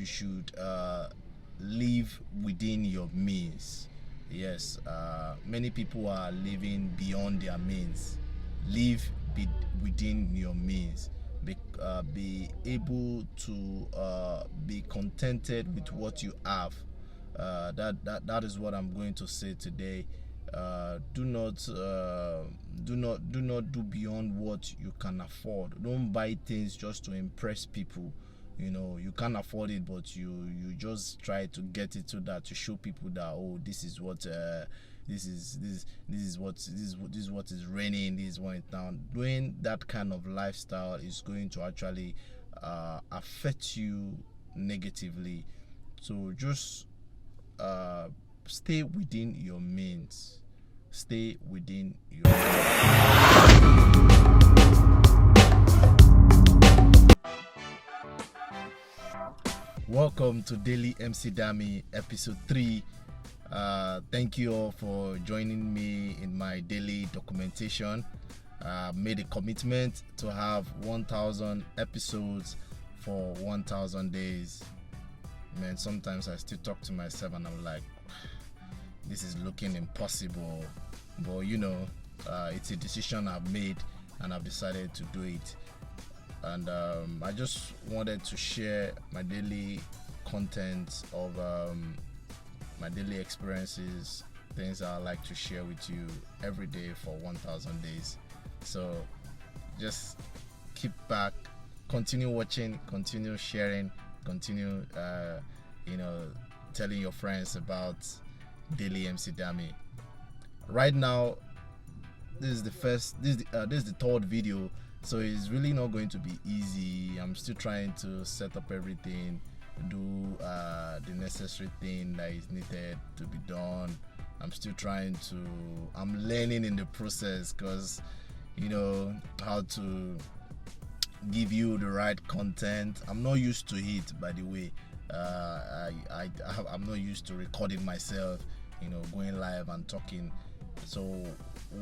should live within your means. Yes, many people are living beyond their means. Live within your means. Be able to be contented with what you have. That is what I'm going to say today. Do not do beyond what you can afford. Don't buy things just to impress people. You can't afford it, but you just try to get it so that to show people that, oh, this is what this is what is raining, this is what is down. Doing that kind of lifestyle is going to actually affect you negatively. So just stay within your means. Stay within your Welcome to Daily MC Dammy episode 3. Thank you all for joining me in my daily documentation. Made a commitment to have 1,000 episodes for 1,000 days. Man, sometimes I still talk to myself and I'm like, this is looking impossible. But it's a decision I've made and I've decided to do it. And I just wanted to share my daily content of my daily experiences, things I like to share with you every day for 1,000 days. So just keep back, continue watching, continue sharing, continue telling your friends about Daily MC Dammy. Right now, this is the third video, so it's really not going to be easy. I'm still trying to set up everything, do the necessary thing that is needed to be done. I'm learning in the process, because how to give you the right content. I'm not used to it, by the way. I'm not used to recording myself, going live and talking. So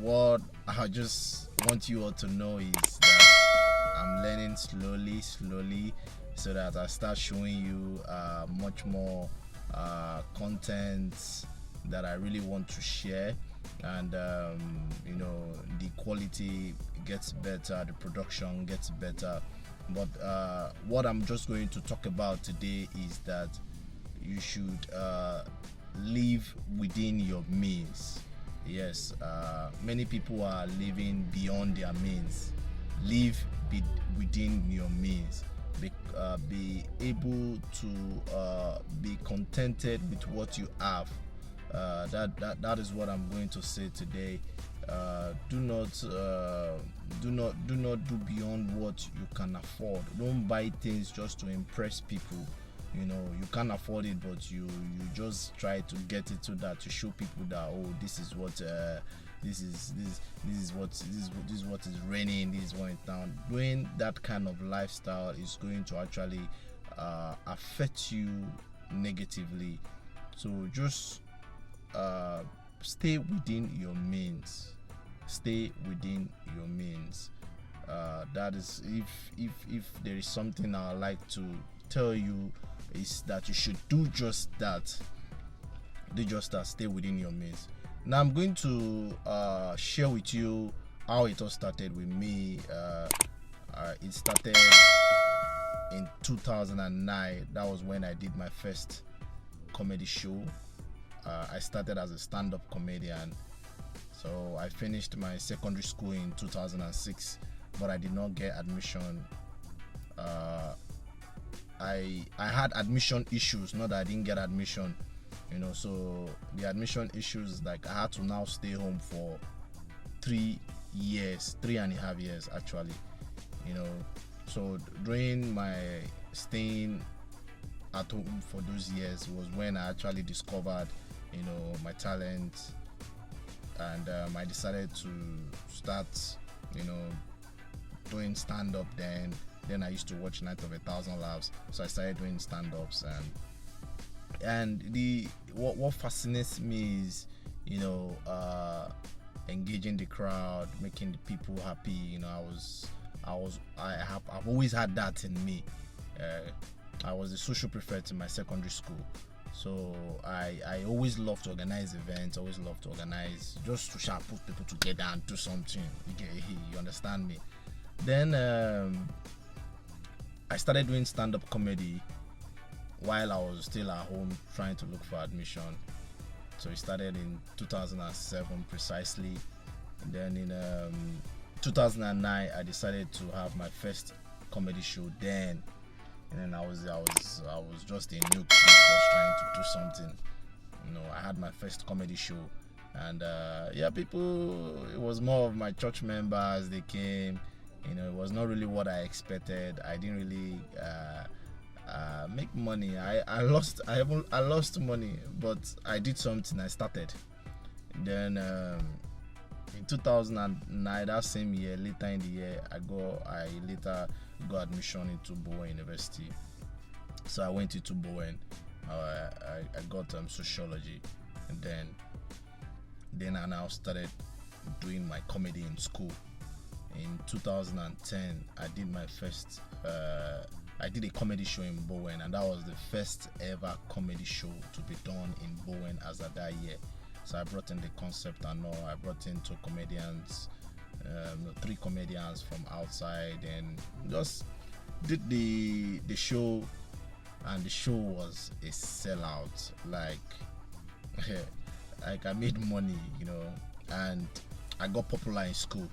what I just want you all to know is that I'm learning slowly, so that I start showing you much more content that I really want to share, and the quality gets better, the production gets better. But what I'm just going to talk about today is that you should live within your means. Yes, many people are living beyond their means. Live within your means. Be able to be contented with what you have. That is what I'm going to say today. Do not do beyond what you can afford. Don't buy things just to impress people. You can't afford it, but you just try to get it so that to show people that, oh, this is what is raining, this is what is down. Doing that kind of lifestyle is going to actually affect you negatively. So just stay within your means. Stay within your means. That is, if there is something I would like to tell you, is that you should do just that. Stay within your means. Now I'm going to share with you how it all started with me. It started in 2009. That was when I did my first comedy show. I started as a stand-up comedian. So I finished my secondary school in 2006, but I did not get admission. I had admission issues, not that I didn't get admission, so the admission issues, like I had to now stay home for 3 and a half years actually, so during my staying at home for those years was when I actually discovered my talent, and I decided to start doing stand-up. Then I used to watch Night of 1,000 Laughs, so I started doing stand-ups, and what fascinates me is engaging the crowd, making the people happy. I've always had that in me. I was the social prefect in my secondary school. So I always love to organize events, always love to organize just to sharp put people together and do something. You understand me? Then I started doing stand-up comedy while I was still at home trying to look for admission. So it started in 2007 precisely. And then in 2009 I decided to have my first comedy show then. And then I was just a new kid just trying to do something. I had my first comedy show, and people, it was more of my church members. They came. It was not really what I expected. I didn't really make money. I lost money, but I did something. I started. Then in 2009, that same year, later in the year, I later got admission into Bowen University. So I went into Bowen. I got sociology, and then I now started doing my comedy in school. In 2010, I did my first. I did a comedy show in Bowen, and that was the first ever comedy show to be done in Bowen as of that year. So I brought in the concept and all. I brought in 2 comedians, 3 comedians from outside, and just did the show, and the show was a sellout. Like I made money, and I got popular in school.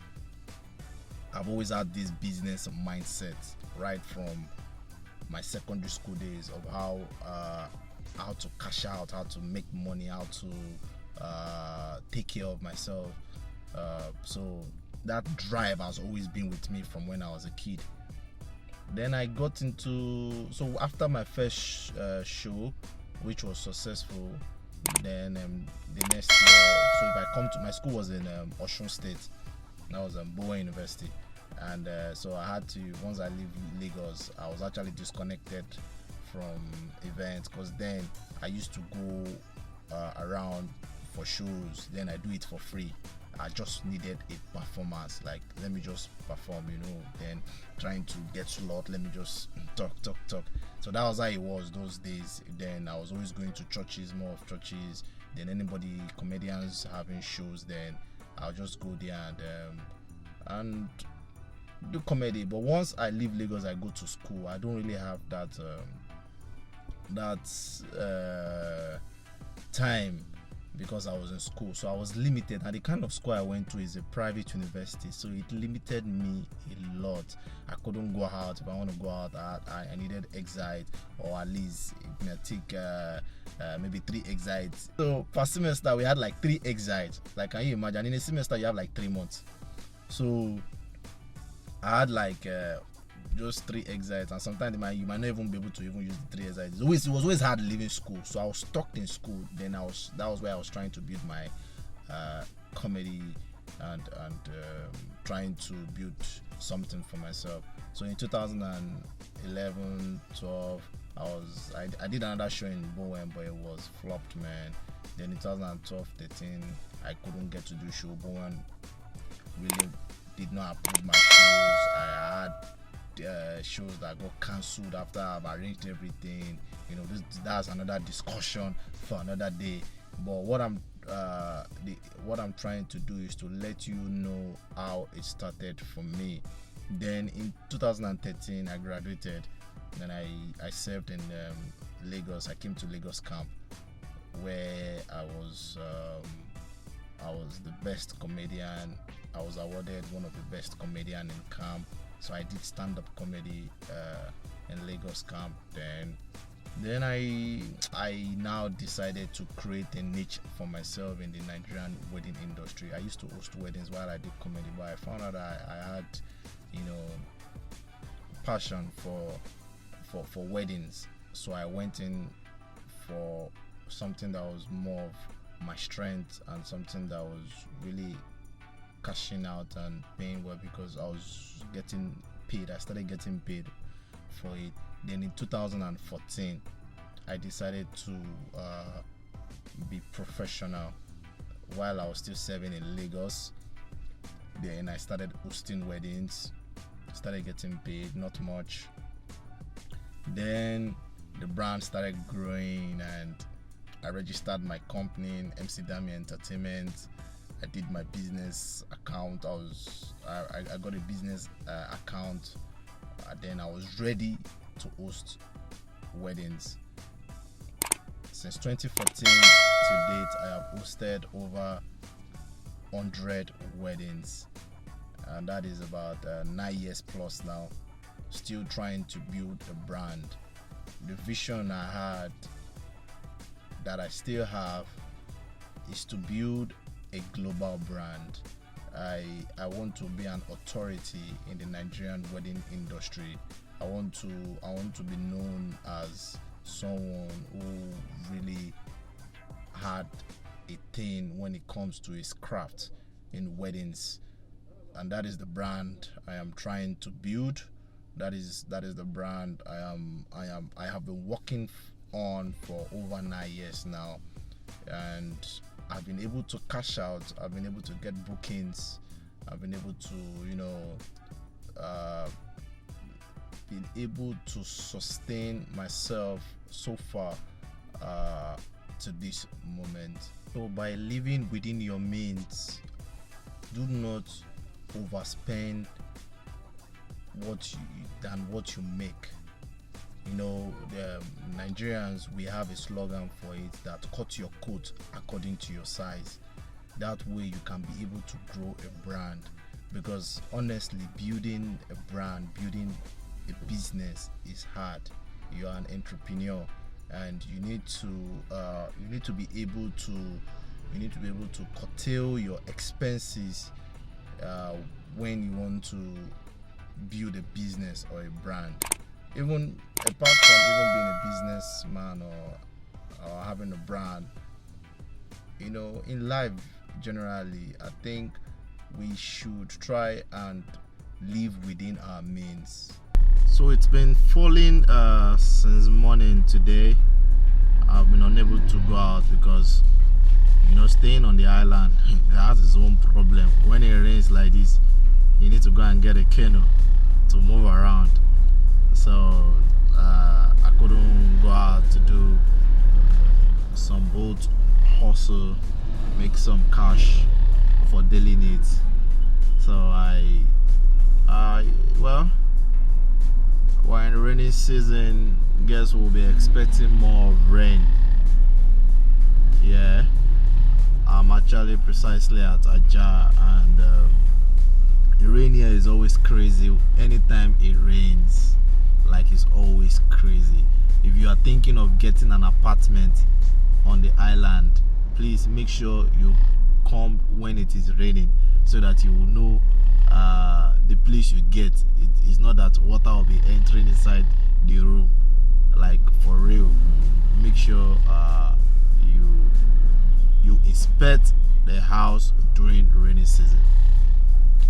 I've always had this business mindset right from my secondary school days of how to cash out, how to make money, how to take care of myself. So that drive has always been with me from when I was a kid. Then I got into, so after my first show, which was successful, then the next year, so if I come to, my school was in Osun State. That was Bowen University. And so I had to, once I leave Lagos, I was actually disconnected from events, because then I used to go around for shows. Then I do it for free. I just needed a performance, like let me just perform, then trying to get slot, let me just talk. So that was how it was those days. Then I was always going to churches, more of churches. Then anybody, comedians having shows, then I'll just go there and do comedy. But once I leave Lagos, I go to school. I don't really have that time, because I was in school, so I was limited. And the kind of school I went to is a private university, so it limited me a lot. I couldn't go out. If I want to go out, I needed exit, or at least it may take maybe 3 exits. So per semester we had like 3 exits. Like, can you imagine? In a semester you have like 3 months. So I had like just 3 exits, and sometimes you might not even be able to even use the 3 exits. It was always hard leaving school, so I was stuck in school. Then that was where I was trying to build my comedy and trying to build something for myself. So in 2011, 12, I did another show in Bowen, but it was flopped, man. Then in 2012, 13, I couldn't get to do show. Bowen really did not approve my shows. I had shows that got cancelled after I've arranged everything. That's another discussion for another day. But what I'm trying to do is to let you know how it started for me. Then in 2013 I graduated, and I served in Lagos. I came to Lagos camp, where I was the best comedian. I was awarded one of the best comedian in camp. So I did stand-up comedy in Lagos camp. Then I now decided to create a niche for myself in the Nigerian wedding industry. I used to host weddings while I did comedy, but I found out I had, passion for weddings. So I went in for something that was more of my strength, and something that was really cashing out and paying well, because I was getting paid. I started getting paid for it. Then in 2014 I decided to be professional while I was still serving in Lagos. Then I started hosting weddings, started getting paid, not much. Then the brand started growing, and I registered my company in Dammy Entertainment. I did my business account. I got a business account. Then I was ready to host weddings. Since 2014 to date, I have hosted over 100 weddings, and that is about 9 years plus now. Still trying to build a brand. The vision I had, that I still have, is to build a global brand. I want to be an authority in the Nigerian wedding industry. I want to be known as someone who really had a thing when it comes to his craft in weddings, and that is the brand I am trying to build. That is the brand I have been working on for over 9 years now, and I've been able to cash out. I've been able to get bookings. I've been able to been able to sustain myself so far to this moment. So by living within your means, do not overspend than what you make. The Nigerians, we have a slogan for it, that cut your coat according to your size. That way you can be able to grow a brand, because honestly, building a brand, building a business is hard. You are an entrepreneur, and you need to be able to curtail your expenses when you want to build a business or a brand. Even apart from even being a businessman or having a brand, in life generally, I think we should try and live within our means. So it's been falling since morning today. I've been unable to go out because staying on the island has its own problem. When it rains like this, you need to go and get a canoe to move around. So I couldn't go out to do some boat hustle, make some cash for daily needs. So we're in the rainy season. Guess we'll be expecting more of rain. Yeah, I'm actually precisely at Aja, and the rain here is always crazy. Anytime it rains, like, it's always crazy. If you are thinking of getting an apartment on the island, please make sure you come when it is raining, so that you will know the place you get. It is not that water will be entering inside the room, like, for real. Make sure you inspect the house during rainy season.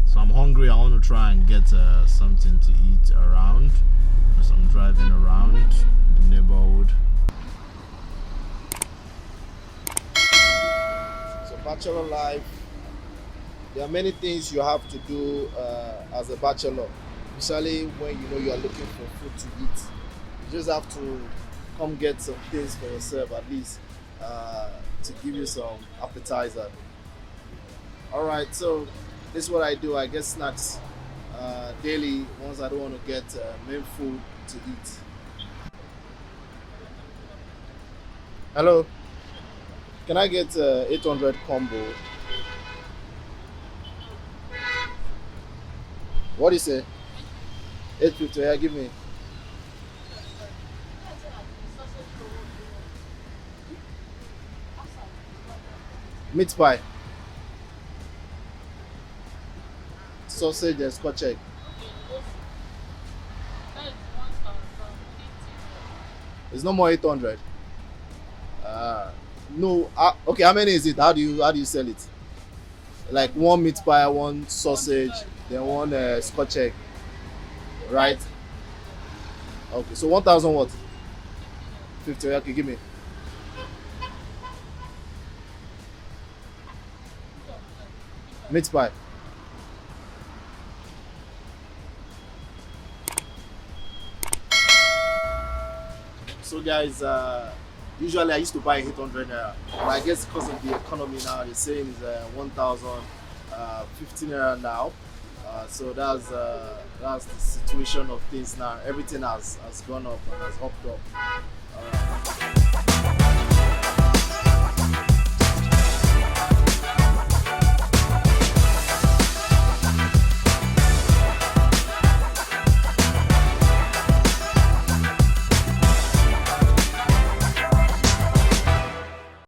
So I'm hungry. I want to try and get something to eat around, as I'm driving around the neighborhood. So bachelor life, there are many things you have to do as a bachelor, especially when you are looking for food to eat. You just have to come get some things for yourself, at least to give you some appetizer. All right, so this is what I do. I get snacks daily once I don't want to get main food to eat. Hello, can I get 800 combo? What do you say? 850. Yeah, give me. Meat pie, sausage and scotch egg. It's no more 800. No. Okay. How many is it? How do you sell it? Like one meat pie, one sausage, then one scotch egg, right? Okay. So 1,000 what? 50. Okay. Give me. Meat pie. So guys, usually I used to buy 800 naira, but I guess because of the economy now, they're saying it's 1,050 naira now. So that's the situation of things now. Everything has gone up and has hopped up.